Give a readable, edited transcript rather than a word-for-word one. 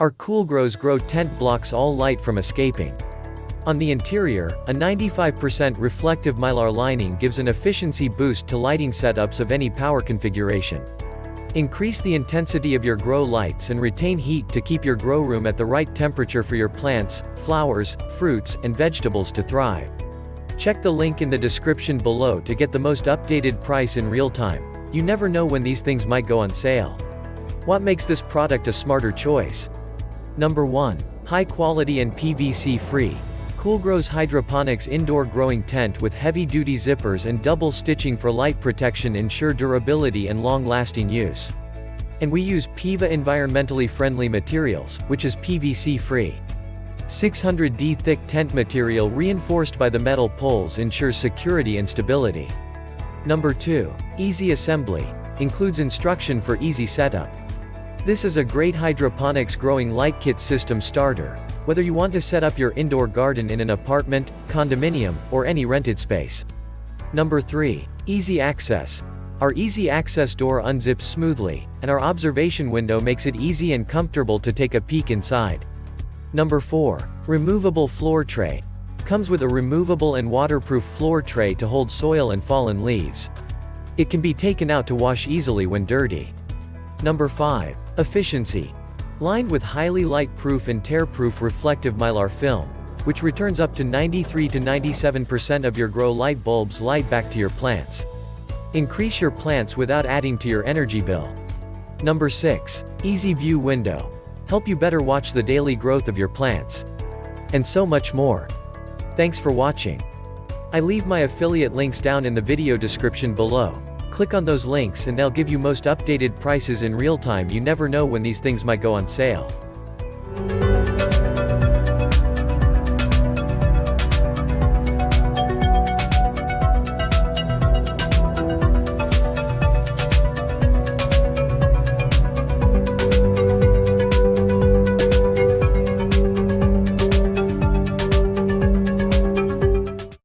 Our CoolGrows Grow tent blocks all light from escaping. On the interior, a 95% reflective Mylar lining gives an efficiency boost to lighting setups of any power configuration. Increase the intensity of your grow lights and retain heat to keep your grow room at the right temperature for your plants, flowers, fruits, and vegetables to thrive. Check the link in the description below to get the most updated price in real time. You never know when these things might go on sale. What makes this product a smarter choice? Number 1. High quality and PVC-free. CoolGrows Hydroponics Indoor Growing Tent with heavy-duty zippers and double stitching for light protection ensure durability and long-lasting use. And we use peva environmentally friendly materials, which is PVC-free. 600D thick tent material reinforced by the metal poles ensures security and stability. Number 2. Easy assembly. Includes instruction for easy setup. This is a great hydroponics growing light kit system starter, whether you want to set up your indoor garden in an apartment, condominium, or any rented space. Number 3. Easy access. Our easy access door unzips smoothly, and our observation window makes it easy and comfortable to take a peek inside. Number 4. Removable floor tray. Comes with a removable and waterproof floor tray to hold soil and fallen leaves. It can be taken out to wash easily when dirty. Number 5. Efficiency. Lined with highly light-proof and tear-proof reflective Mylar film, which returns up to 93 to 97% of your grow light bulb's light back to your plants. Increase your plants without adding to your energy bill. Number 6. Easy view window. Help you better watch the daily growth of your plants. And so much more. Thanks for watching. I leave my affiliate links down in the video description below. Click on those links and they'll give you most updated prices in real time. You never know when these things might go on sale.